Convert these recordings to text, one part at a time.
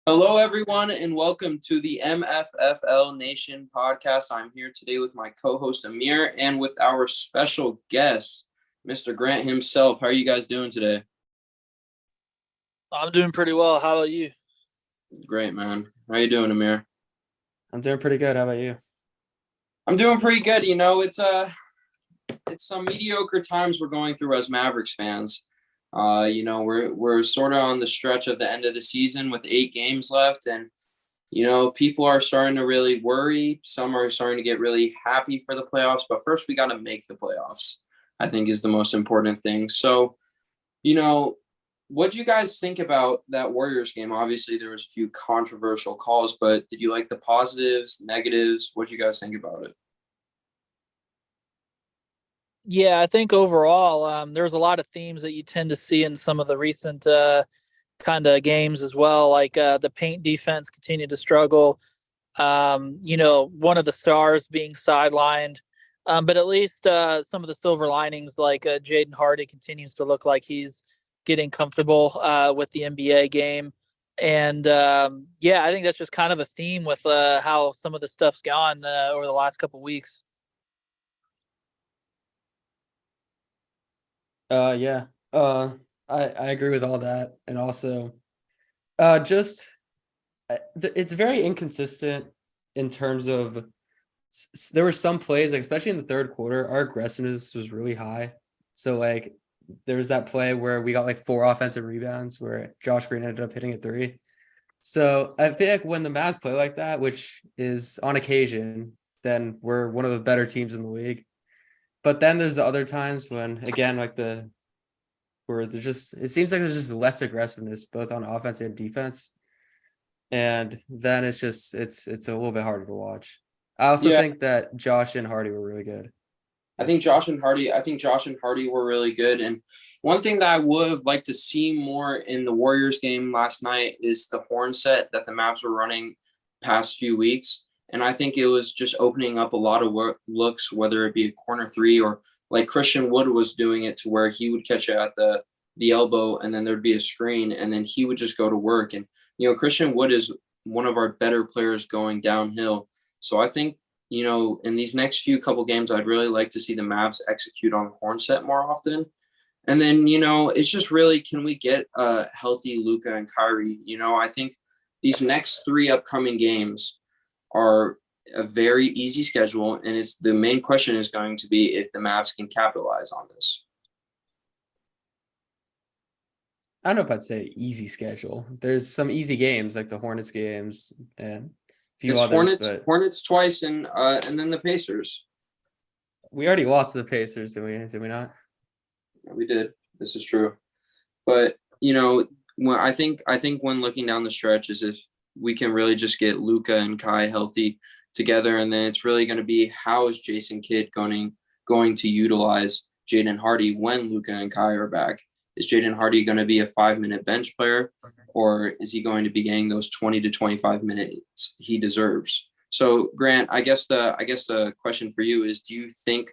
Hello, everyone, and welcome to the MFFL Nation podcast. I'm here today with my co-host Amir and with our special guest, Mr. Grant himself. How are you guys doing today? I'm doing pretty well. How about you? Great, man. How you doing, Amir? I'm doing pretty good. How about you? I'm doing pretty good. It's some mediocre times we're going through as Mavericks fans. We're sort of on the stretch of the end of the season with 8 games left, and people are starting to really worry. Some are starting to get really happy for the playoffs, but first we got to make the playoffs, I think is the most important thing. So, you know, what do you guys think about that Warriors game? Obviously, there was a few controversial calls, but did you like the positives, negatives? What do you guys think about it? Yeah, I think overall, there's a lot of themes that you tend to see in some of the recent kind of games as well. Like the paint defense continued to struggle. One of the stars being sidelined. But at least some of the silver linings, like Jaden Hardy, continues to look like he's getting comfortable with the NBA game. And yeah, I think that's just kind of a theme with how some of the stuff's gone over the last couple weeks. Yeah. I agree with all that, and also, just it's very inconsistent in terms of there were some plays, like especially in the third quarter, our aggressiveness was really high. So like there was that play where we got like 4 offensive rebounds where Josh Green ended up hitting a three. So I feel like when the Mavs play like that, which is on occasion, then we're one of the better teams in the league. But then there's the other times when, again, like where there's just it seems like there's just less aggressiveness both on offense and defense, and then it's a little bit harder to watch. I also Yeah, think that Josh and Hardy were really good yesterday. I think Josh and Hardy were really good. And one thing that I would have liked to see more in the Warriors game last night is the horn set that the Mavs were running past few weeks. And I think it was just opening up a lot of looks, whether it be a corner three or like Christian Wood was doing it to where he would catch it at the elbow and then there'd be a screen and then he would just go to work. And, Christian Wood is one of our better players going downhill. So I think in these next few couple games, I'd really like to see the Mavs execute on the horn set more often. And then, it's just really, can we get a healthy Luka and Kyrie? I think these next three upcoming games are a very easy schedule. And it's the main question is going to be if the Mavs can capitalize on this. I don't know if I'd say easy schedule. There's some easy games like the Hornets games and a few It's others, Hornets, but Hornets twice, and then the Pacers. we already lost to the Pacers, did we? Did we not? We did. This is true. But when I think when looking down the stretch is if we can really just get Luka and Kai healthy together, and then it's really going to be how is Jason Kidd going to utilize Jaden Hardy when Luka and Kai are back? Is Jaden Hardy going to be a 5-minute bench player, or is he going to be getting those 20 to 25 minutes he deserves? So Grant, I guess the question for you is: do you think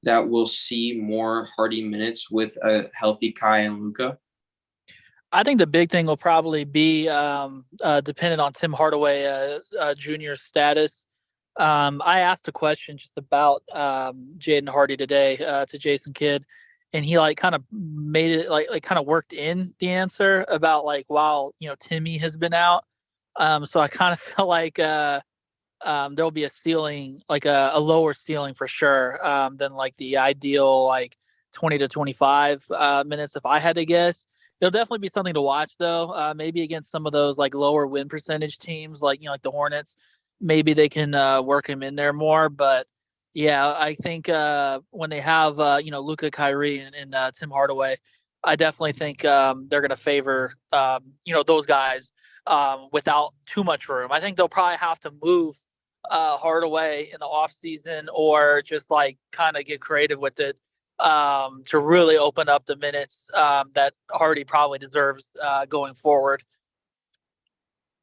that we'll see more Hardy minutes with a healthy Kai and Luka? I think the big thing will probably be dependent on Tim Hardaway Jr.'s status. I asked a question just about Jaden Hardy today to Jason Kidd, and he like kind of made it like kind of worked in the answer about like while Timmy has been out. So I kind of felt like there'll be a ceiling, like a lower ceiling for sure than like the ideal like 20 to 25 minutes if I had to guess. It'll definitely be something to watch though. Maybe against some of those like lower win percentage teams, like like the Hornets, maybe they can work him in there more. But yeah, I think when they have Luka, Kyrie, and Tim Hardaway, I definitely think they're going to favor those guys without too much room. I think they'll probably have to move Hardaway in the off season or just like kind of get creative with it to really open up the minutes that Hardy probably deserves going forward.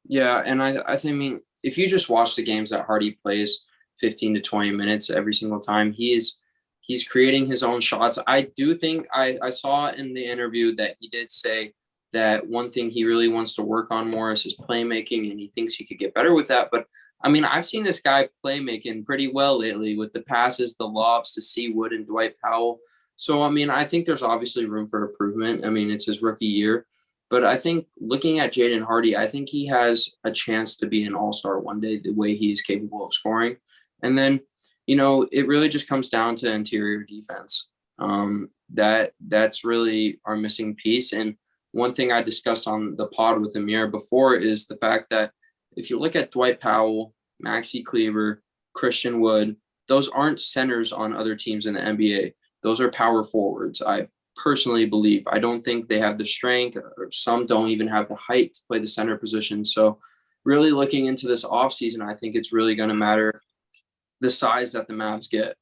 Yeah, and I think, if you just watch the games that Hardy plays 15 to 20 minutes every single time, he's creating his own shots. I do think I saw in the interview that he did say that one thing he really wants to work on more is his playmaking, and he thinks he could get better with that. But I mean, I've seen this guy playmaking pretty well lately with the passes, the lobs to Seawood and Dwight Powell. So, I mean, I think there's obviously room for improvement. I mean, it's his rookie year. But I think looking at Jaden Hardy, I think he has a chance to be an all-star one day, the way he is capable of scoring. And then, it really just comes down to interior defense. That's really our missing piece. And one thing I discussed on the pod with Amir before is the fact that if you look at Dwight Powell, Maxi Kleber, Christian Wood, those aren't centers on other teams in the NBA. Those are power forwards. I personally believe. I don't think they have the strength, or some don't even have the height to play the center position. So really looking into this offseason, I think it's really going to matter the size that the Mavs get.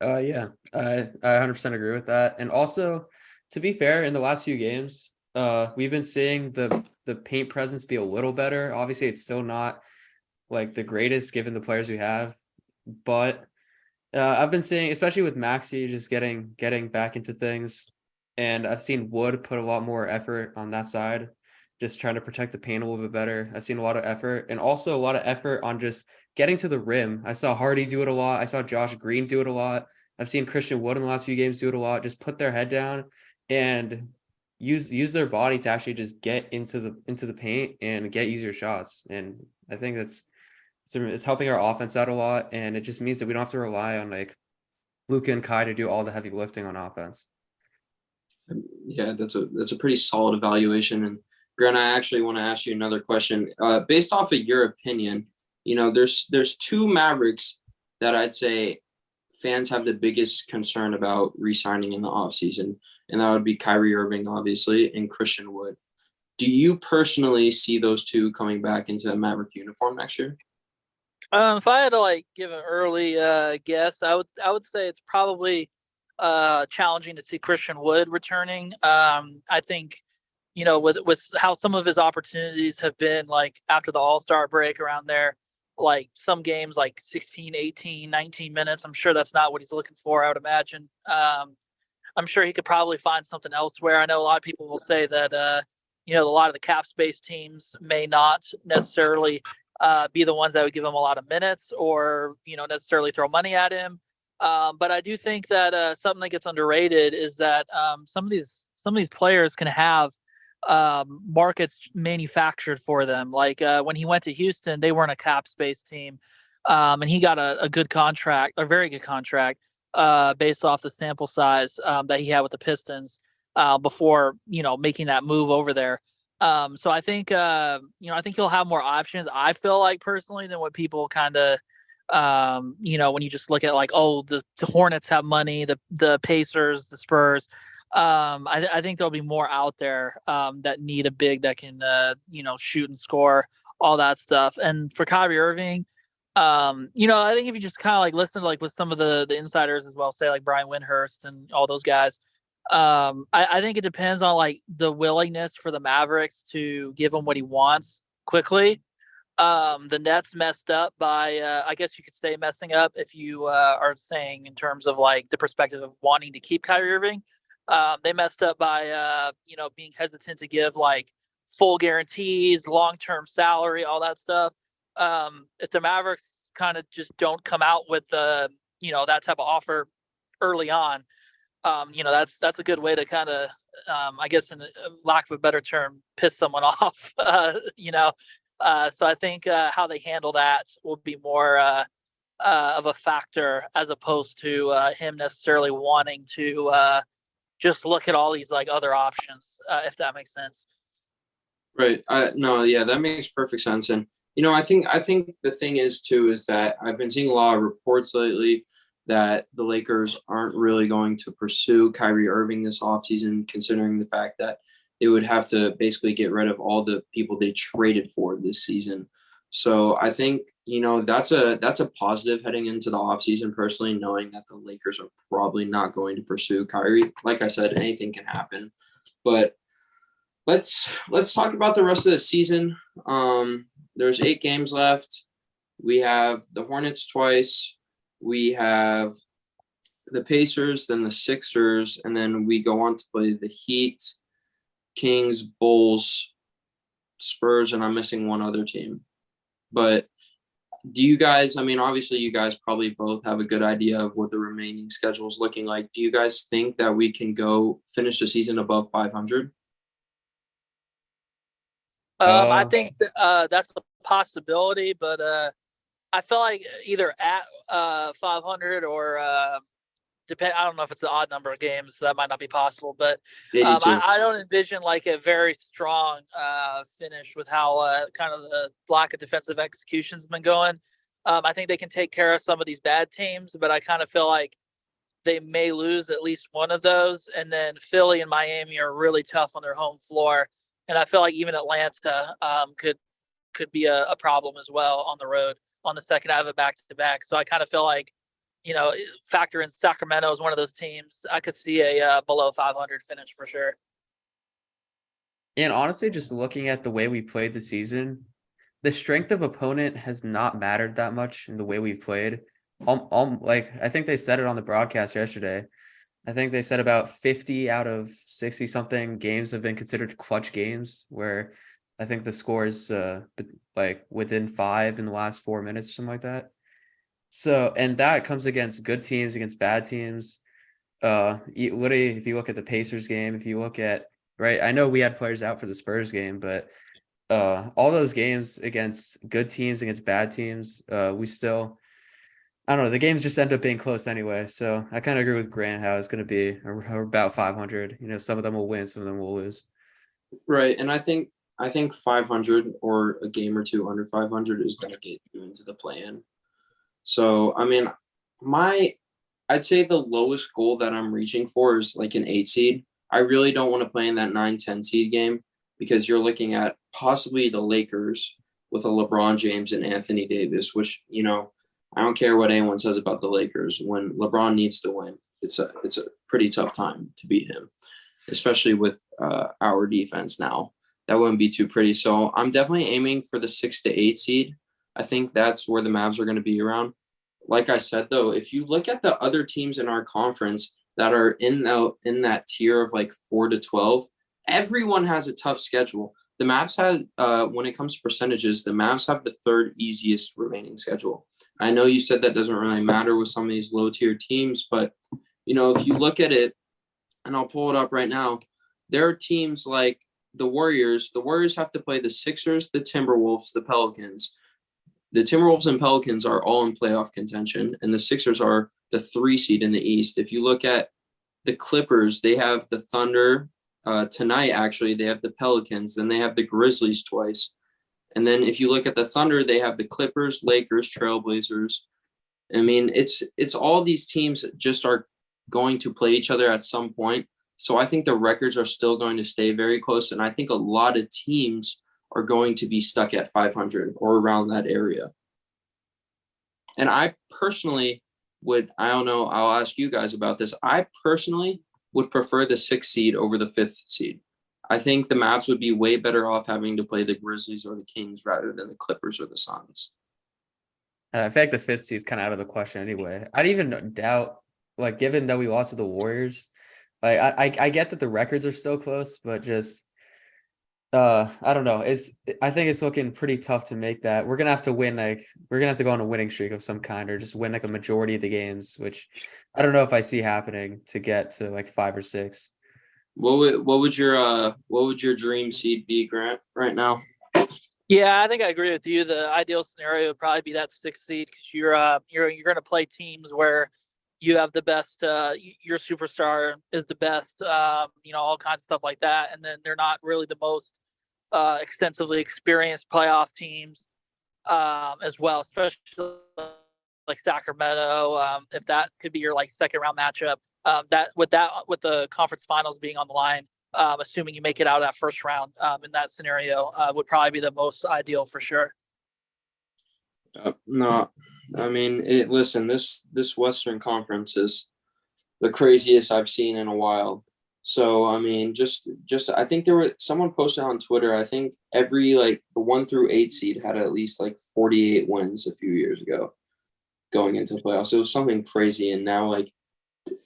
Yeah, I 100% agree with that. And also, to be fair, in the last few games, we've been seeing the paint presence be a little better. Obviously, it's still not like the greatest given the players we have, but I've been seeing, especially with Maxi, just getting back into things, and I've seen Wood put a lot more effort on that side, just trying to protect the paint a little bit better. I've seen a lot of effort, and also a lot of effort on just getting to the rim. I saw Hardy do it a lot. I saw Josh Green do it a lot. I've seen Christian Wood in the last few games do it a lot. Just put their head down and use their body to actually just get into the paint and get easier shots. And I think it's helping our offense out a lot, and it just means that we don't have to rely on like Luka and Kai to do all the heavy lifting on offense. Yeah, that's a pretty solid evaluation. And Grant, I actually want to ask you another question. Based off of your opinion, there's two Mavericks that I'd say fans have the biggest concern about re-signing in the offseason, and that would be Kyrie Irving, obviously, and Christian Wood. Do you personally see those two coming back into a Maverick uniform next year? If I had to give an early guess, I would say it's probably challenging to see Christian Wood returning. I think with how some of his opportunities have been after the All-Star break around there, some games 16, 18, 19 minutes. I'm sure that's not what he's looking for, I would imagine. I'm sure he could probably find something elsewhere. I know a lot of people will say that a lot of the cap space teams may not necessarily be the ones that would give him a lot of minutes or, necessarily throw money at him. But I do think that something that gets underrated is that some of these players can have markets manufactured for them. When he went to Houston, they weren't a cap space team. And he got a good contract, a very good contract, based off the sample size that he had with the Pistons before, making that move over there. So I think, I think he'll have more options. I feel like personally than what people kind of, when you just look at the Hornets have money, the Pacers, the Spurs. I think there'll be more out there that need a big that can, shoot and score, all that stuff. And for Kyrie Irving, I think if you just kind of listen to with some of the insiders as well, say Brian Windhurst and all those guys. I think it depends on the willingness for the Mavericks to give him what he wants quickly. The Nets messed up by, I guess you could say messing up if you are saying in terms of the perspective of wanting to keep Kyrie Irving. They messed up by, being hesitant to give full guarantees, long-term salary, all that stuff. If the Mavericks kind of just don't come out with, that type of offer early on, that's a good way to kind of, I guess, in lack of a better term, piss someone off. So I think how they handle that will be more of a factor as opposed to him necessarily wanting to just look at all these other options, if that makes sense. Right. No, yeah, that makes perfect sense. And I think the thing is too is that I've been seeing a lot of reports lately that the Lakers aren't really going to pursue Kyrie Irving this offseason, considering the fact that they would have to basically get rid of all the people they traded for this season. So I think, that's a positive heading into the offseason, personally, knowing that the Lakers are probably not going to pursue Kyrie. Like I said, anything can happen. But let's talk about the rest of the season. There's 8 games left. We have the Hornets twice. We have the Pacers, then the Sixers, and then we go on to play the Heat, Kings, Bulls, Spurs, and I'm missing one other team. But do you guys, I mean, obviously you guys probably both have a good idea of what the remaining schedule is looking like. Do you guys think that we can go finish the season above 500? I think that's a possibility, but I feel like either at 500 or I don't know if it's an odd number of games, so that might not be possible, but 82. I don't envision like a very strong finish with how kind of the lack of defensive execution's been going. I think they can take care of some of these bad teams, but I kind of feel like they may lose at least one of those. And then Philly and Miami are really tough on their home floor. And I feel like even Atlanta could be a problem as well on the road on the second half of back-to-back. So I kind of feel like, factor in Sacramento as one of those teams. I could see a below 500 finish for sure. And honestly, just looking at the way we played the season, the strength of opponent has not mattered that much in the way we've played. Like I think they said it on the broadcast yesterday. I think they said about 50 out of 60 something games have been considered clutch games, where I think the score is like within 5 in the last 4 minutes, something like that. So, and that comes against good teams, against bad teams. If you look at the Pacers game, if you look at, right, I know we had players out for the Spurs game, but all those games against good teams, against bad teams, we still, I don't know, the games just end up being close anyway. So I kind of agree with Grant how it's going to be about 500. Some of them will win, some of them will lose. Right, and I think 500 or a game or two under 500 is going to get you into the play-in. So, I mean, I'd say the lowest goal that I'm reaching for is like an 8 seed. I really don't want to play in that 9-10 seed game because you're looking at possibly the Lakers with a LeBron James and Anthony Davis, which, I don't care what anyone says about the Lakers. When LeBron needs to win, it's a pretty tough time to beat him, especially with our defense now. That wouldn't be too pretty. So I'm definitely aiming for the 6 to 8 seed. I think that's where the Mavs are going to be around. Like I said, though, if you look at the other teams in our conference that are in that tier of like 4 to 12, everyone has a tough schedule. The Mavs had, when it comes to percentages, the Mavs have the third easiest remaining schedule. I know you said that doesn't really matter with some of these low-tier teams, but, if you look at it, and I'll pull it up right now, there are teams like the Warriors. The Warriors have to play the Sixers, the Timberwolves, the Pelicans. The Timberwolves and Pelicans are all in playoff contention, and the Sixers are the 3 seed in the East. If you look at the Clippers, they have the Thunder. Tonight, actually, they have the Pelicans. Then they have the Grizzlies twice. And then if you look at the Thunder, they have the Clippers, Lakers, Trailblazers. I mean, it's all these teams just are going to play each other at some point. So I think the records are still going to stay very close, and I think a lot of teams are going to be stuck at 500 or around that area. And I personally I don't know, I'll ask you guys about this. I personally would prefer the 6th seed over the 5th seed. I think the Mavs would be way better off having to play the Grizzlies or the Kings rather than the Clippers or the Suns. And I feel like the 5th seed is kind of out of the question anyway. I'd even doubt, like, given that we lost to the Warriors, like I get that the records are still close, but just I don't know. I think it's looking pretty tough to make that. We're gonna have to win, we're gonna have to go on a winning streak of some kind, or just win like a majority of the games, which I don't know if I see happening to get to like 5 or 6. What would your dream seed be, Grant, right now? Yeah, I think I agree with you. The ideal scenario would probably be that 6th seed because you're going to play teams where you have the best. Your superstar is the best. All kinds of stuff like that, and then they're not really the most extensively experienced playoff teams as well, especially like Sacramento. If that could be your like second round matchup, with the conference finals being on the line. Assuming you make it out of that first round in that scenario, would probably be the most ideal for sure. No, I mean, listen, this Western Conference is the craziest I've seen in a while. So, I mean, just I think someone posted on Twitter, I think every the 1 through 8 seed had at least 48 wins a few years ago going into playoffs. It was something crazy. And now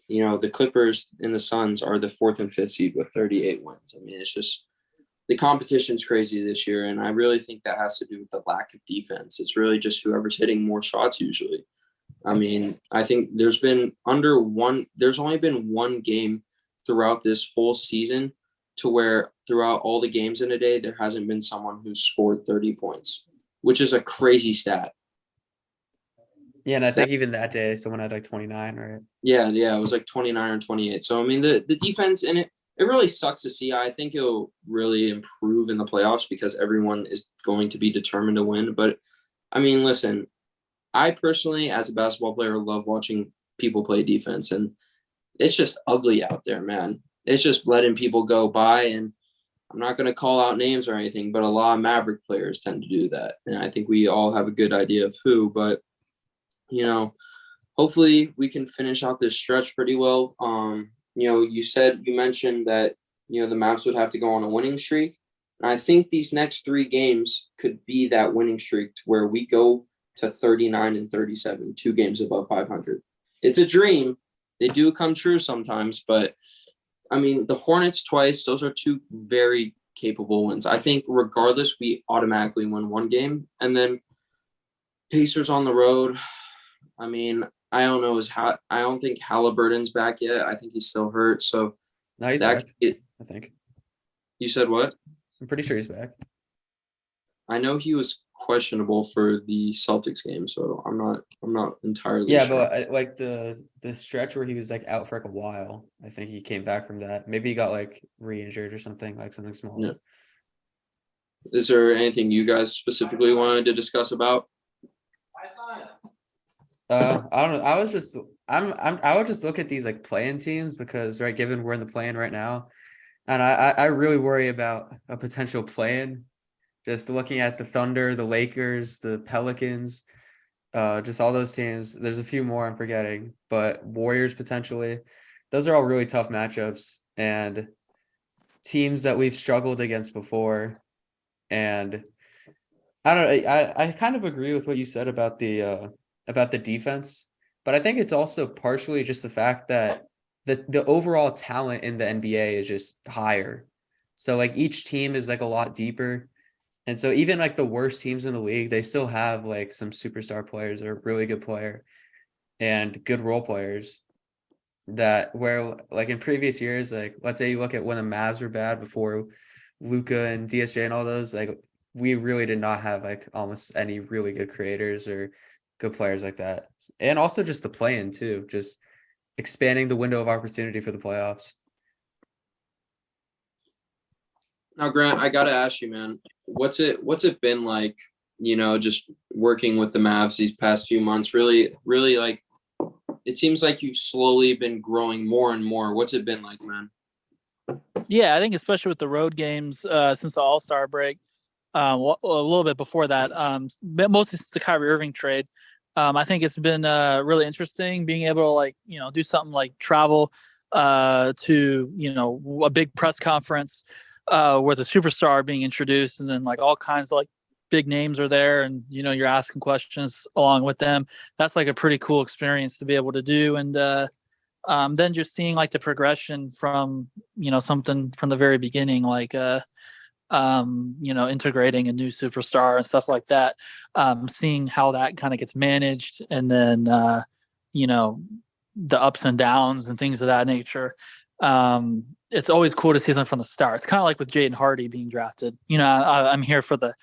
the Clippers and the Suns are the 4th and 5th seed with 38 wins. I mean, it's just the competition's crazy this year, and I really think that has to do with the lack of defense. It's really just whoever's hitting more shots usually. I mean, I think there's only been one game throughout this whole season to where throughout all the games in a day, there hasn't been someone who's scored 30 points, which is a crazy stat. Yeah, and I think even that day, someone had like 29, right? Yeah, it was like 29 or 28. So, I mean, the defense in it really sucks to see. I think it'll really improve in the playoffs because everyone is going to be determined to win. But, I mean, listen, I personally, as a basketball player, love watching people play defense, and it's just ugly out there, man. It's just letting people go by, and I'm not going to call out names or anything, but a lot of Maverick players tend to do that. And I think we all have a good idea of who, but, hopefully we can finish out this stretch pretty well. You mentioned that, the Mavs would have to go on a winning streak. And I think these next 3 games could be that winning streak to where we go to 39 and 37, 2 games above 500. It's a dream. They do come true sometimes, but I mean, the Hornets twice, those are 2 very capable wins. I think regardless, we automatically win 1 game. And then Pacers on the road. I mean, I don't know. I don't think Halliburton's back yet. I think he's still hurt. So no, he's back. I think. You said what? I'm pretty sure he's back. I know he was questionable for the Celtics game, so I'm not entirely sure. But like the stretch where he was like out for like a while, I think he came back from that. Maybe he got like re-injured or something, like something small. Yeah. Is there anything you guys specifically wanted to discuss about? I don't know. I would just look at these like play-in teams because given we're in the play-in right now, and I really worry about a potential play-in. Just looking at the Thunder, the Lakers, the Pelicans, just all those teams. There's a few more I'm forgetting, but Warriors potentially. Those are all really tough matchups and teams that we've struggled against before. And I don't know. I kind of agree with what you said about the defense, but I think it's also partially just the fact that the overall talent in the NBA is just higher. So like each team is like a lot deeper. And so even like the worst teams in the league, they still have like some superstar players or really good player and good role players that where like in previous years, like let's say you look at when the Mavs were bad before Luka and DSJ and all those, like we really did not have like almost any really good creators or good players like that. And also just the play-in too, just expanding the window of opportunity for the playoffs. Now, Grant, I got to ask you, man, what's it been like, just working with the Mavs these past few months? Really, really, like, it seems like you've slowly been growing more and more. What's it been like, man? Yeah, I think especially with the road games since the All-Star break, a little bit before that, mostly since the Kyrie Irving trade, I think it's been really interesting being able to do something like travel to a big press conference where the superstar being introduced, and then like all kinds of like big names are there, and you're asking questions along with them. That's like a pretty cool experience to be able to do, and then just seeing like the progression from something from the very beginning, like integrating a new superstar and stuff like that, seeing how that kind of gets managed, and then the ups and downs and things of that nature. It's always cool to see them from the start. It's kind of like with Jaden Hardy being drafted. I'm here for the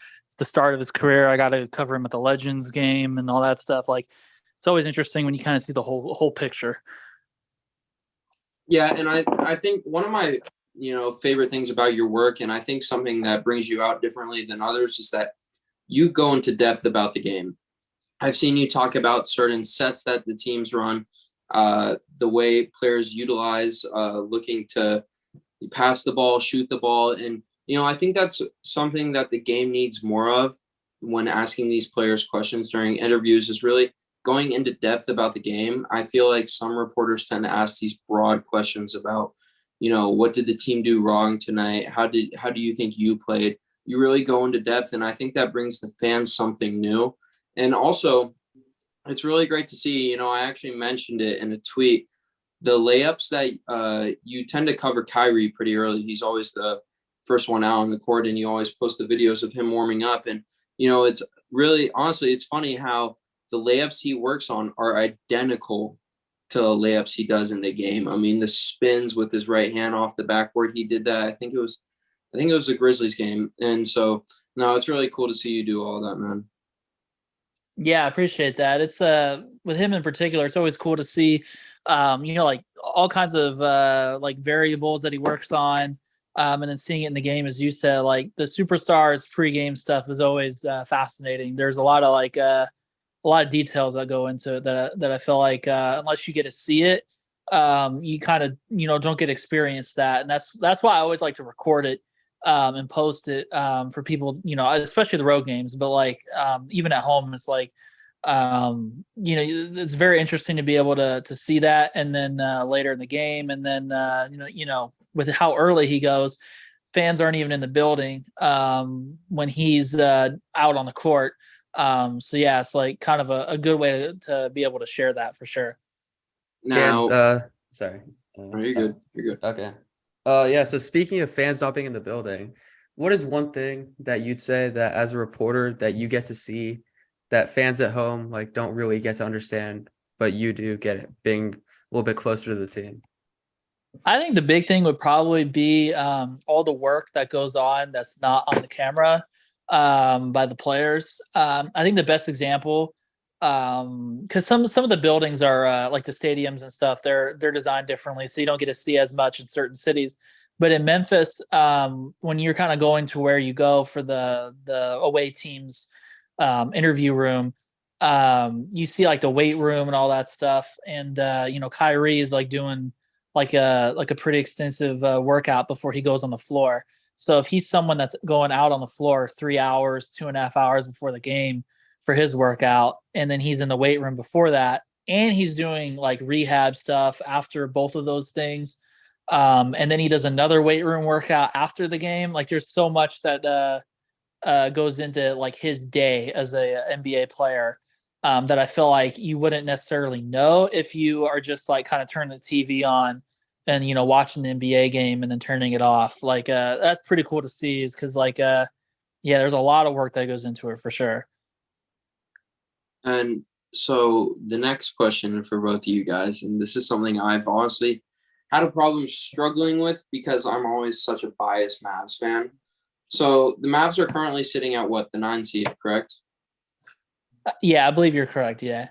start of his career. I got to cover him at the Legends game and all that stuff. Like, it's always interesting when you kind of see the whole picture. Yeah, and I think one of my favorite things about your work, and I think something that brings you out differently than others, is that you go into depth about the game. I've seen you talk about certain sets that the teams run, the way players utilize looking to pass the ball, shoot the ball. And, I think that's something that the game needs more of when asking these players questions during interviews, is really going into depth about the game. I feel like some reporters tend to ask these broad questions about, what did the team do wrong tonight? How do you think you played? You really go into depth, and I think that brings the fans something new. And also, it's really great to see, I actually mentioned it in a tweet, the layups that you tend to cover Kyrie pretty early. He's always the first one out on the court, and you always post the videos of him warming up. And, it's really, honestly, it's funny how the layups he works on are identical to the layups he does in the game. I mean, the spins with his right hand off the backboard, he did that. I think it was the Grizzlies game. And so, no, it's really cool to see you do all that, man. Yeah, I appreciate that. It's with him in particular, it's always cool to see like all kinds of like variables that he works on. And then seeing it in the game, as you said, like the superstars pregame stuff is always fascinating. There's a lot of details that go into it that I feel like unless you get to see it, you kind of don't get to experience that, and that's why I always like to record it and post it for people, especially the road games. But like even at home, it's like it's very interesting to be able to see that, and then later in the game, and then with how early he goes, fans aren't even in the building when he's out on the court. So yeah, it's like kind of a good way to be able to share that for sure. Now, sorry. You're good. You're good. Okay. Yeah. So speaking of fans not being in the building, what is one thing that you'd say that as a reporter that you get to see that fans at home like don't really get to understand, but you do get it, being a little bit closer to the team? I think the big thing would probably be all the work that goes on that's not on the camera by the players. I think the best example, because some of the buildings are like the stadiums and stuff, they're designed differently, so you don't get to see as much in certain cities. But in Memphis, when you're kind of going to where you go for the away teams interview room, you see like the weight room and all that stuff, and Kyrie is like doing like a pretty extensive workout before he goes on the floor. So if he's someone that's going out on the floor 3 hours, 2.5 hours before the game for his workout, and then he's in the weight room before that, and he's doing like rehab stuff after both of those things, and then he does another weight room workout after the game. Like there's so much that goes into like his day as a NBA player that I feel like you wouldn't necessarily know if you are just like kind of turning the TV on and watching the NBA game and then turning it off. Like that's pretty cool to see, is because like yeah, there's a lot of work that goes into it for sure. And so the next question for both of you guys, and this is something I've honestly had a problem struggling with because I'm always such a biased Mavs fan. So the Mavs are currently sitting at what, the 9 seed, correct? Yeah, I believe you're correct. Yeah.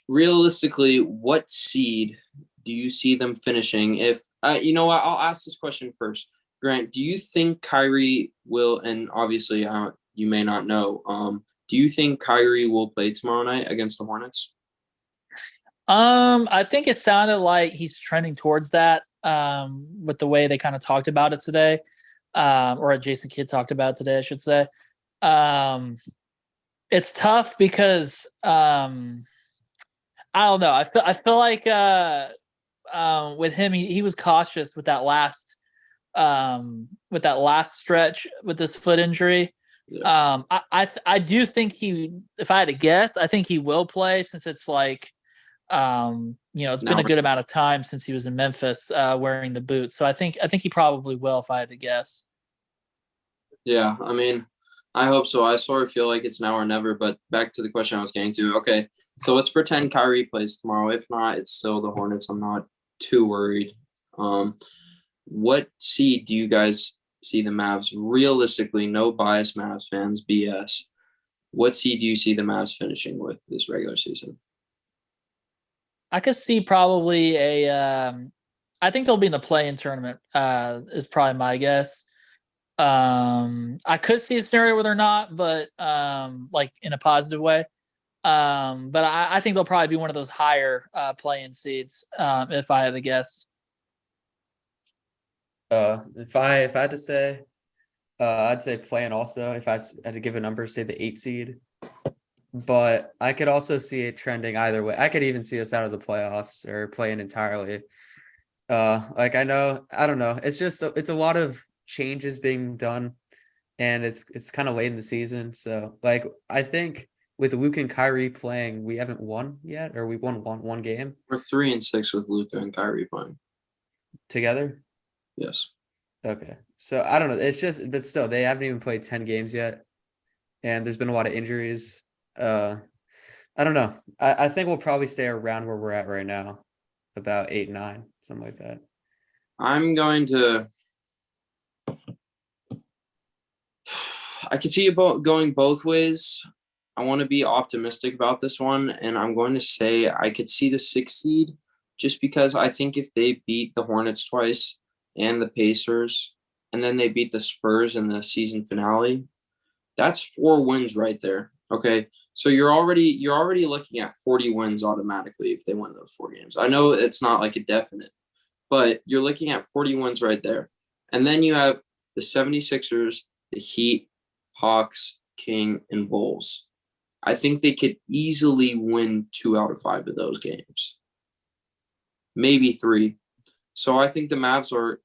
Realistically, what seed do you see them finishing? If you know what, I'll ask this question first. Grant, do you think Kyrie will? And obviously, you may not know. Do you think Kyrie will play tomorrow night against the Hornets? I think it sounded like he's trending towards that with the way they kind of talked about it today, or Jason Kidd talked about it today, I should say. It's tough because I don't know. I feel like with him, he was cautious with that last stretch with this foot injury. Yeah. I do think if I had to guess, I think he will play, since it's like it's been a good amount of time since he was in Memphis wearing the boots. So I think he probably will, if I had to guess. Yeah, I mean, I hope so. I sort of feel like it's now or never, but back to the question I was getting to. Okay, so let's pretend Kyrie plays tomorrow. If not, it's still the Hornets. I'm not too worried. What seed do you guys see the Mavs? Realistically, no bias Mavs fans, BS. What seed do you see the Mavs finishing with this regular season? I could see probably I think they'll be in the play-in tournament, is probably my guess. I could see a scenario where they're not, but like in a positive way. But I think they'll probably be one of those higher play-in seeds, if I had to guess. If I had to say, I'd say play-in also. If I had to give a number, say the 8 seed. But I could also see it trending either way. I could even see us out of the playoffs or play-in entirely. Like I don't know. It's just it's a lot of changes being done, and it's kind of late in the season. So like I think with Luke and Kyrie playing, we haven't won yet, or we won one game We're 3-6 with Luka and Kyrie playing. together. Yes. Okay, so I don't know. It's just, but still, they haven't even played 10 games yet, and there's been a lot of injuries. I don't know. I think we'll probably stay around where we're at right now, about 8-9, something like that. I'm going to. I could see it going both ways. I want to be optimistic about this one, and I'm going to say I could see the 6th seed just because I think if they beat the Hornets twice and the Pacers, and then they beat the Spurs in the season finale, that's 4 wins right there. Okay, so you're already looking at 40 wins automatically if they win those 4 games. I know it's not like a definite, but you're looking at 40 wins right there. And then you have the 76ers, the Heat, Hawks, King, and Bulls. I think they could easily win 2 out of 5 of those games. Maybe 3. So I think the Mavs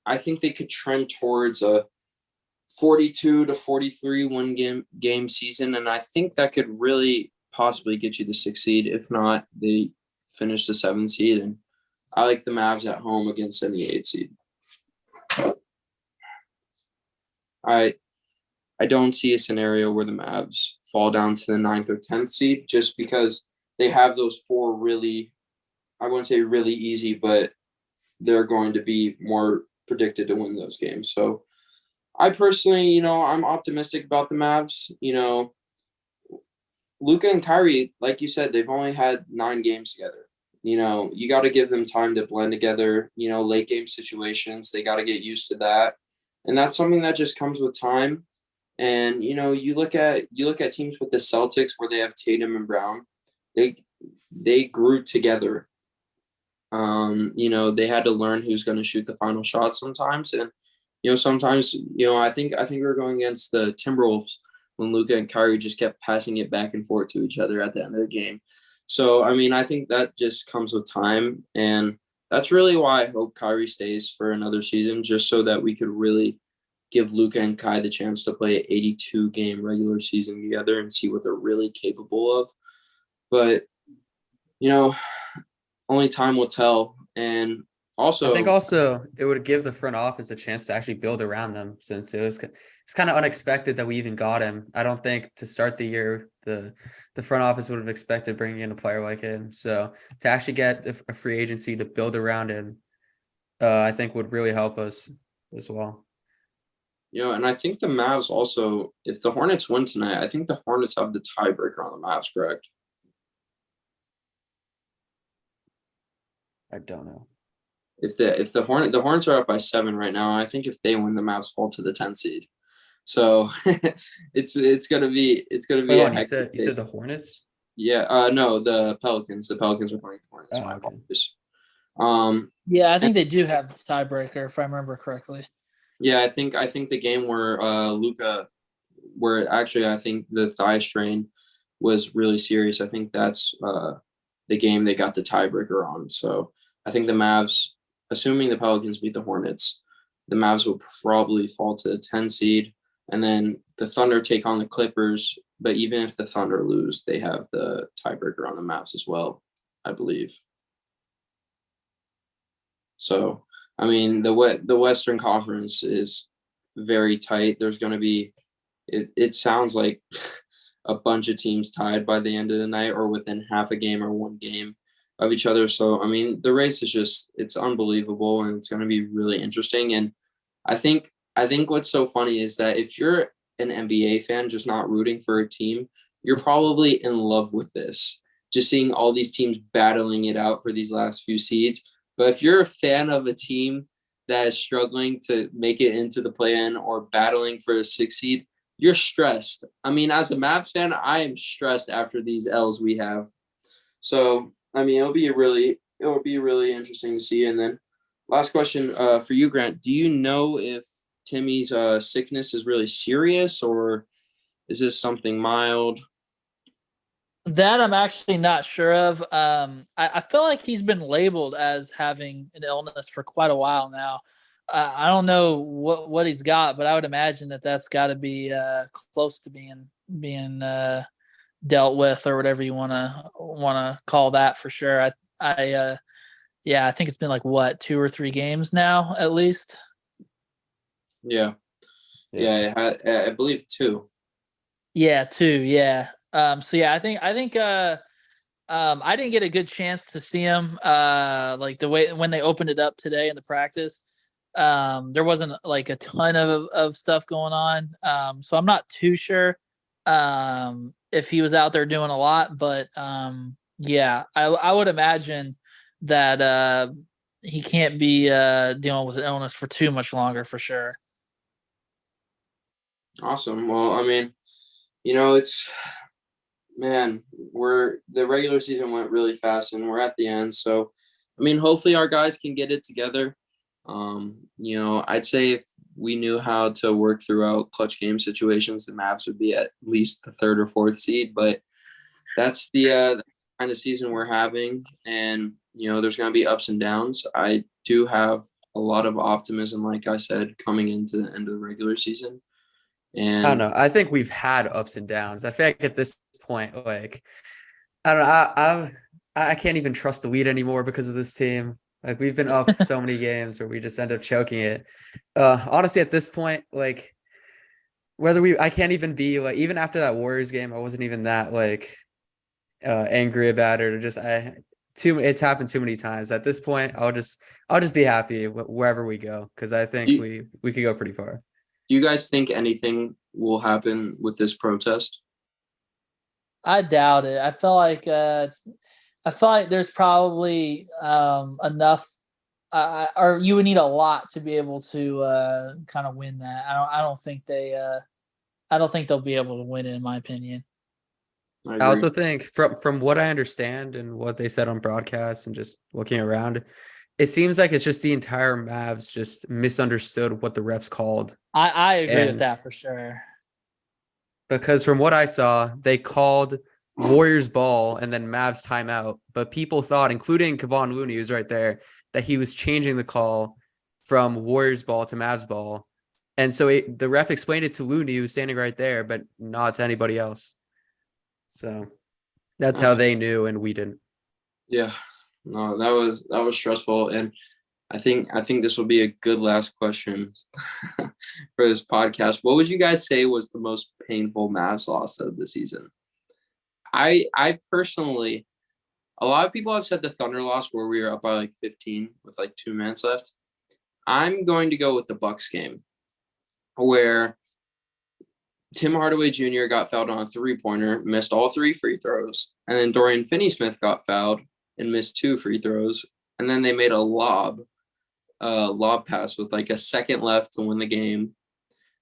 I think they could trend towards a 42 to 43 game season, and I think that could really possibly get you the 6th seed. If not, they finish the 7th seed, and I like the Mavs at home against any 8th seed. I don't see a scenario where the Mavs fall down to the 9th or 10th seed just because they have those 4 really, I wouldn't say really easy, but they're going to be more predicted to win those games. So I personally, I'm optimistic about the Mavs. Luka and Kyrie, like you said, they've only had 9 games together. You got to give them time to blend together, late game situations. They got to get used to that. And that's something that just comes with time. And, you look at teams with the Celtics where they have Tatum and Brown, they grew together. They had to learn who's going to shoot the final shot sometimes. And, sometimes, I think we're going against the Timberwolves when Luka and Kyrie just kept passing it back and forth to each other at the end of the game. So, I think that just comes with time. And that's really why I hope Kyrie stays for another season, just so that we could really give Luka and Kai the chance to play an 82-game regular season together and see what they're really capable of. But, only time will tell. And also, I think it would give the front office a chance to actually build around them, since it's kind of unexpected that we even got him. I don't think to start the year the front office would have expected bringing in a player like him. So to actually get a free agency to build around him, I think would really help us as well. And I think the Mavs also, if the Hornets win tonight, I think the Hornets have the tiebreaker on the Mavs, correct? I don't know. If the Hornets are up by 7 right now, I think if they win, the Mavs fall to the 10th seed. So it's gonna be Hold on, you said the Hornets? Yeah, no, the Pelicans. The Pelicans are playing the Hornets. My apologies. Yeah, I think they do have the tiebreaker if I remember correctly. Yeah, I think the game where Luka, where actually I think the thigh strain was really serious. I think that's the game they got the tiebreaker on. So I think the Mavs, assuming the Pelicans beat the Hornets, the Mavs will probably fall to the 10 seed, and then the Thunder take on the Clippers. But even if the Thunder lose, they have the tiebreaker on the Mavs as well, I believe. So, the Western Conference is very tight. There's going to be, it sounds like a bunch of teams tied by the end of the night or within half a game or 1 game of each other. So, the race is it's unbelievable, and it's going to be really interesting. And I think what's so funny is that if you're an NBA fan just not rooting for a team, you're probably in love with this, just seeing all these teams battling it out for these last few seeds. But if you're a fan of a team that is struggling to make it into the play-in or battling for a 6th seed, you're stressed. As a Mavs fan, I am stressed after these L's we have. So, it'll be really interesting to see. And then last question for you, Grant. Do you know if Timmy's sickness is really serious, or is this something mild? That I'm actually not sure of. I feel like he's been labeled as having an illness for quite a while now. I don't know what he's got, but I would imagine that's got to be close to being dealt with, or whatever you want to call that, for sure. I think it's been like what, 2 or 3 games now at least. Yeah. I believe 2. Yeah, 2. Yeah. So yeah, I think I didn't get a good chance to see him like the way when they opened it up today in the practice. There wasn't like a ton of stuff going on. So I'm not too sure if he was out there doing a lot, but yeah, I would imagine that he can't be dealing with an illness for too much longer, for sure. Awesome. Well, I mean, it's, man, the regular season went really fast and we're at the end. So, I mean, hopefully our guys can get it together. I'd say if we knew how to work throughout clutch game situations, the Mavs would be at least the 3rd or 4th seed, but that's the kind of season we're having. And, there's going to be ups and downs. I do have a lot of optimism, like I said, coming into the end of the regular season. And I don't know. I think we've had ups and downs. I feel like at this point, like, I don't know. I can't even trust the lead anymore because of this team. Like, we've been up so many games where we just end up choking it. Honestly, at this point, like, I can't even be like, even after that Warriors game, I wasn't even that like angry about it, or just it's happened too many times. At this point, I'll just be happy wherever we go, because I think we could go pretty far. Do you guys think anything will happen with this protest? I doubt it. I feel like there's probably enough, or you would need a lot to be able to kind of win that. I don't think they'll be able to win it, in my opinion. I also think from what I understand and what they said on broadcast and just looking around, it seems like it's just the entire Mavs just misunderstood what the refs called. I agree with that for sure. Because from what I saw, they called Warriors ball and then Mavs timeout, but people thought, including Kevon Looney, who's right there, that he was changing the call from Warriors ball to Mavs ball. And so the ref explained it to Looney, who was standing right there, but not to anybody else. So that's how they knew, and we didn't. Yeah, no, that was stressful, and I think this will be a good last question for this podcast. What would you guys say was the most painful Mavs loss of the season? I personally, a lot of people have said the Thunder loss where we were up by like 15 with like 2 minutes left. I'm going to go with the Bucks game, where Tim Hardaway Jr. got fouled on a 3-pointer, missed all 3 free throws, and then Dorian Finney-Smith got fouled and missed 2 free throws, and then they made a lob pass with like a second left to win the game,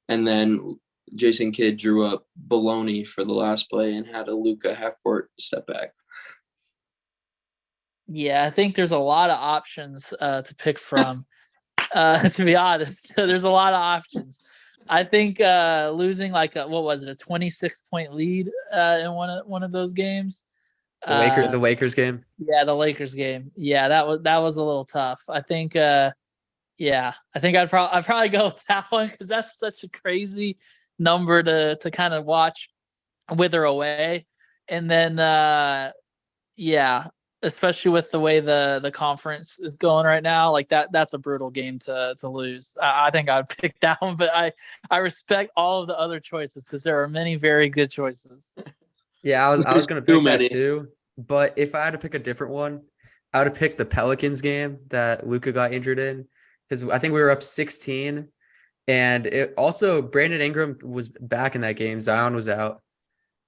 and then Jason Kidd drew up baloney for the last play and had a Luka half-court step back. Yeah, I think there's a lot of options to pick from. To be honest, there's a lot of options. I think losing like what was it, a 26-point lead in one of those games. The Lakers game. Yeah, the Lakers game. Yeah, that was a little tough. I think. Yeah, I think I'd probably go with that one, because that's such a crazy number to kind of watch wither away, and then yeah, especially with the way the conference is going right now, like that's a brutal game to lose. I think I'd pick that one, but I respect all of the other choices, because there are many very good choices. Yeah, I was going to pick that too, but if I had to pick a different one, I would have picked the Pelicans game that Luka got injured in, because I think we were up 16, and it also Brandon Ingram was back in that game. Zion was out.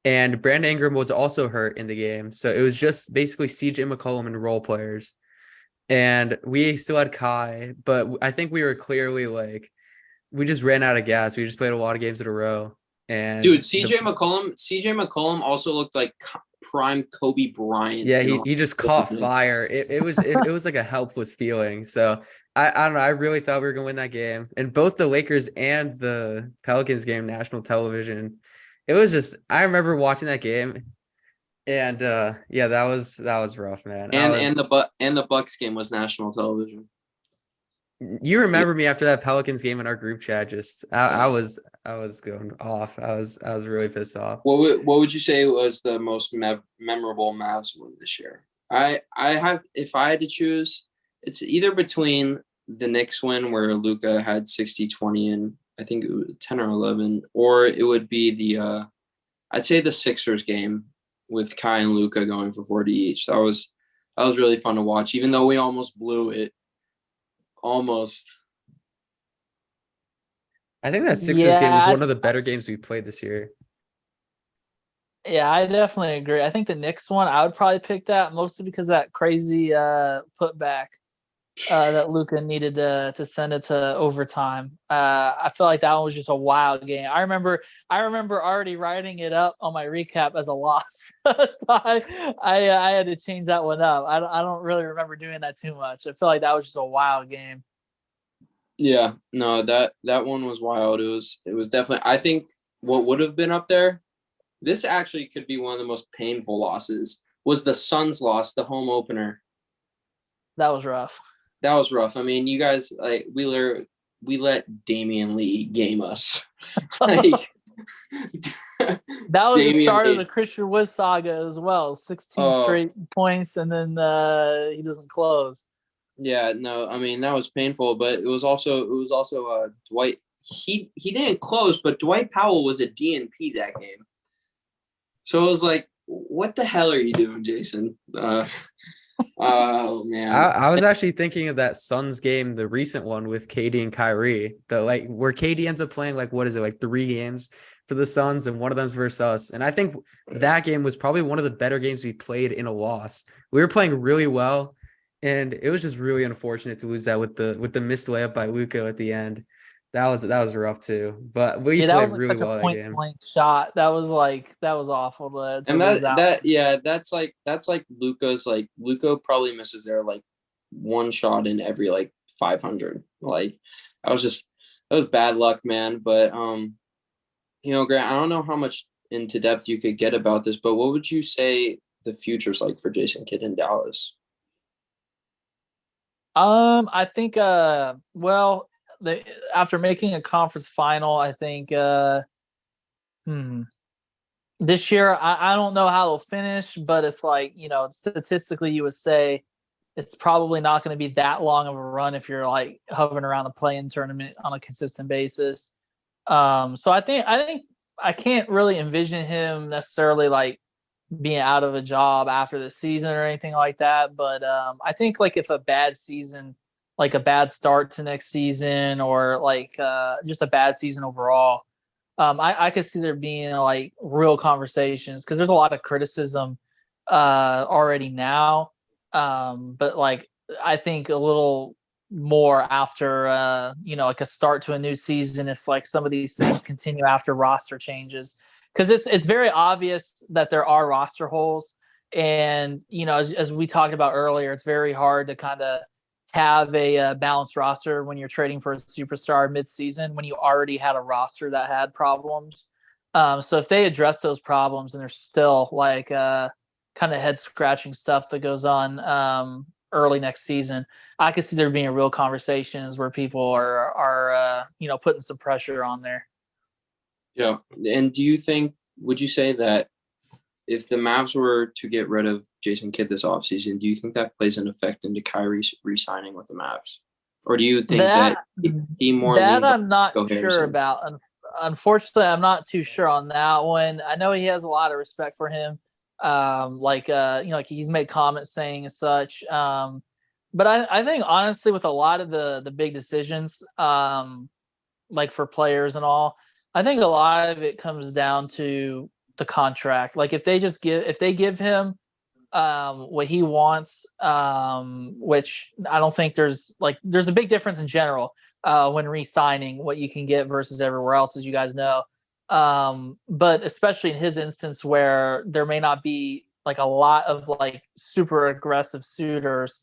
And Brandon Ingram was also hurt in the game. So it was just basically CJ McCollum and role players. And we still had Kai, but I think we were clearly like, we just ran out of gas. We just played a lot of games in a row. And dude, CJ McCollum also looked like prime Kobe Bryant. Yeah, he just caught fire. It was like a helpless feeling. So I don't know. I really thought we were gonna win that game. And both the Lakers and the Pelicans game, national television. It was just, I remember watching that game, and yeah, that was rough, man. And the Bucks game was national television. You remember me after that Pelicans game in our group chat. Just I was going off. I was really pissed off. What would you say was the most memorable Mavs win this year? I have, if I had to choose, it's either between the Knicks win where Luka had 60, 20, and I think it was 10 or 11, or it would be the I'd say the Sixers game with Kai and Luka going for 40 each. That was really fun to watch, even though we almost blew it. Almost. I think that Sixers game was one of the better games we played this year. Yeah, I definitely agree. I think the Knicks one, I would probably pick that mostly because of that crazy putback that Luka needed to send it to overtime. I feel like that one was just a wild game. I remember already writing it up on my recap as a loss. So I had to change that one up. I don't really remember doing that too much. I feel like that was just a wild game. Yeah, no, that one was wild. It was definitely, I think what would have been up there, this actually could be one of the most painful losses, was the Suns loss, the home opener. That was rough. That was rough. I mean, you guys, like, we let Damian Lee game us. Like, that was the start of the Christian Wood saga as well. 16 straight points, and then he doesn't close. Yeah, no, I mean, that was painful, but it was also Dwight. He didn't close, but Dwight Powell was a DNP that game. So it was like, what the hell are you doing, Jason? Oh man, I was actually thinking of that Suns game, the recent one with KD and Kyrie, where KD ends up playing like 3 games for the Suns, and one of them's versus us. And I think that game was probably one of the better games we played in a loss. We were playing really well, and it was just really unfortunate to lose that with the missed layup by Luka at the end. That was rough too, but we played really well that game. Blank shot. That was awful. And that's like Luka's, like, Luka probably misses there like one shot in every like 500. Like, that was bad luck, man. But Grant, I don't know how much into depth you could get about this, but what would you say the future's like for Jason Kidd in Dallas? I think after making a conference final, I think this year I don't know how they'll finish, but it's like, statistically you would say it's probably not going to be that long of a run if you're like hovering around the play-in tournament on a consistent basis. So I think I can't really envision him necessarily like being out of a job after the season or anything like that. But I think like if a bad season, like a bad start to next season, or like just a bad season overall, I could see there being like real conversations, because there's a lot of criticism already now. But like I think a little more after like a start to a new season, if like some of these things continue after roster changes, because it's very obvious that there are roster holes. And as we talked about earlier, it's very hard to kind of have a balanced roster when you're trading for a superstar mid-season, when you already had a roster that had problems. So if they address those problems, and there's still like kind of head scratching stuff that goes on early next season, I could see there being real conversations where people are putting some pressure on there. Yeah. And would you say that if the Mavs were to get rid of Jason Kidd this offseason, do you think that plays an effect into Kyrie re-signing with the Mavs? Or do you think that he more leans that I'm not sure about. Unfortunately, I'm not too sure on that one. I know he has a lot of respect for him. Like he's made comments saying as such. But I think honestly, with a lot of the big decisions, like for players and all, I think a lot of it comes down to the contract. Like if they give him what he wants, which I don't think there's a big difference in general when re-signing what you can get versus everywhere else, as you guys know. But especially in his instance, where there may not be like a lot of like super aggressive suitors,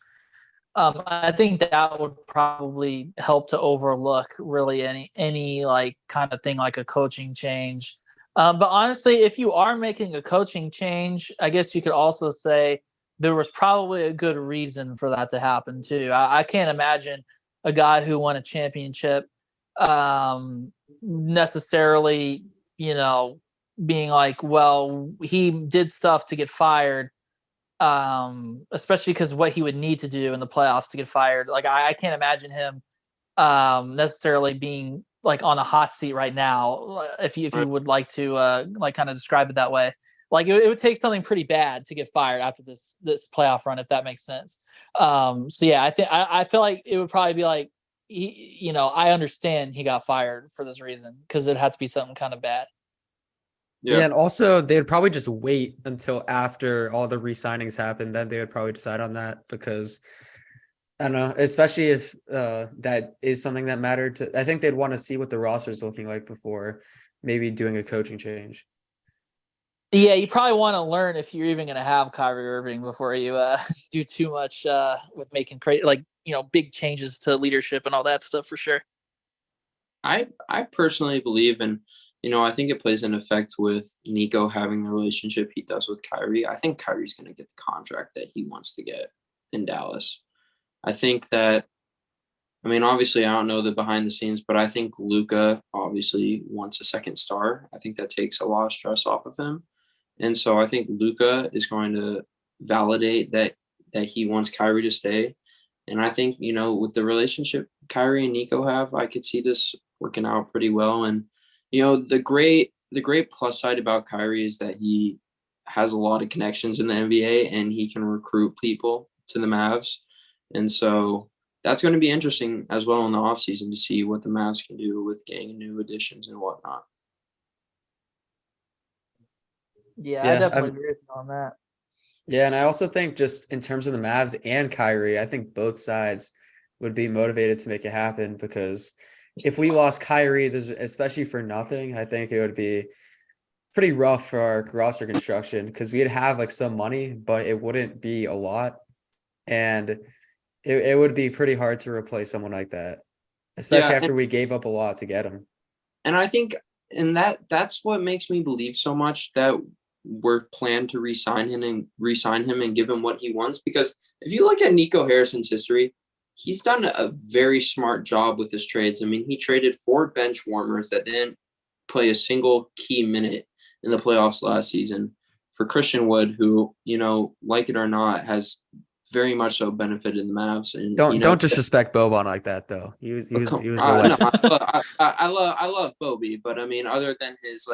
I think that would probably help to overlook really any like kind of thing like a coaching change. But honestly, if you are making a coaching change, I guess you could also say there was probably a good reason for that to happen too. I can't imagine a guy who won a championship necessarily, being like, well, he did stuff to get fired, especially because what he would need to do in the playoffs to get fired. Like, I can't imagine him necessarily being like on a hot seat right now. If you would like to like kind of describe it that way, like it would take something pretty bad to get fired after this playoff run, if that makes sense. So yeah, I feel like it would probably be like, I understand he got fired for this reason because it had to be something kind of bad. Yeah, and also they'd probably just wait until after all the re-signings happen, then they would probably decide on that, because I don't know, especially if that is something that mattered to. I think they'd want to see what the roster is looking like before maybe doing a coaching change. Yeah, you probably want to learn if you're even going to have Kyrie Irving before you do too much with making big changes to leadership and all that stuff, for sure. I personally believe, and I think it plays an effect with Nico having the relationship he does with Kyrie. I think Kyrie's going to get the contract that he wants to get in Dallas. I think that, obviously I don't know the behind the scenes, but I think Luka obviously wants a second star. I think that takes a lot of stress off of him. And so I think Luka is going to validate that he wants Kyrie to stay. And I think, with the relationship Kyrie and Nico have, I could see this working out pretty well. And, the great plus side about Kyrie is that he has a lot of connections in the NBA and he can recruit people to the Mavs. And so that's going to be interesting as well in the offseason to see what the Mavs can do with getting new additions and whatnot. Yeah, I definitely agree with you on that. Yeah, and I also think just in terms of the Mavs and Kyrie, I think both sides would be motivated to make it happen, because if we lost Kyrie, especially for nothing, I think it would be pretty rough for our roster construction, because we'd have like some money, but it wouldn't be a lot. And it would be pretty hard to replace someone like that, especially after we gave up a lot to get him. And I think, that's what makes me believe so much that we're planned to re-sign him and give him what he wants. Because if you look at Nico Harrison's history, he's done a very smart job with his trades. He traded 4 bench warmers that didn't play a single key minute in the playoffs last season for Christian Wood, who, like it or not, has very much so benefited the Mavs. And don't disrespect Boban like that, though. He was I love Bobby, but other than his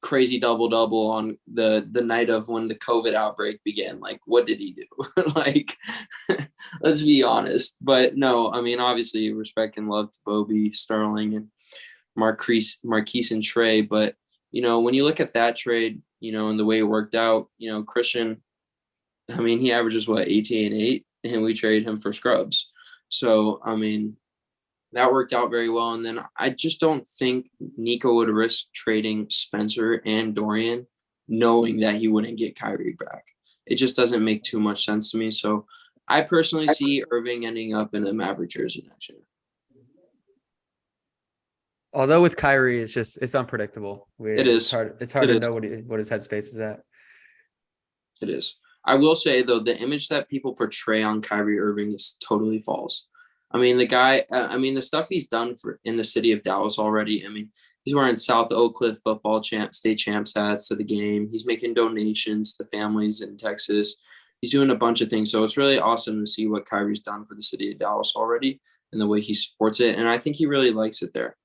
crazy double on the night of when the COVID outbreak began, what did he do? Let's be honest. But no, obviously respect and love to Bobby, Sterling, and Marquise and Trey. But when you look at that trade, and the way it worked out, Christian, he averages 18 and 8, and we traded him for scrubs. So that worked out very well. And then I just don't think Nico would risk trading Spencer and Dorian knowing that he wouldn't get Kyrie back. It just doesn't make too much sense to me. So I personally see Irving ending up in a Maverick jersey next year. Although with Kyrie, it's unpredictable. It is. It's hard to know what his headspace is at. It is. I will say, though, the image that people portray on Kyrie Irving is totally false. The guy, the stuff he's done in the city of Dallas already. He's wearing South Oak Cliff football state champs hats to the game. He's making donations to families in Texas. He's doing a bunch of things. So it's really awesome to see what Kyrie's done for the city of Dallas already and the way he supports it. And I think he really likes it there.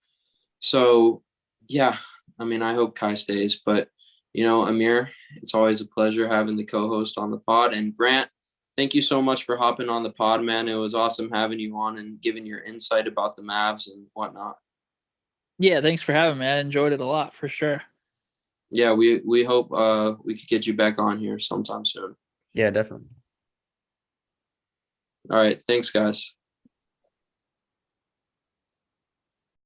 So, yeah, I hope Kai stays. But, Amir, it's always a pleasure having the co-host on the pod. And Grant, thank you so much for hopping on the pod, man. It was awesome having you on and giving your insight about the Mavs and whatnot. Yeah, thanks for having me. I enjoyed it a lot, for sure. Yeah, we hope we could get you back on here sometime soon. Yeah, definitely. All right. Thanks, guys.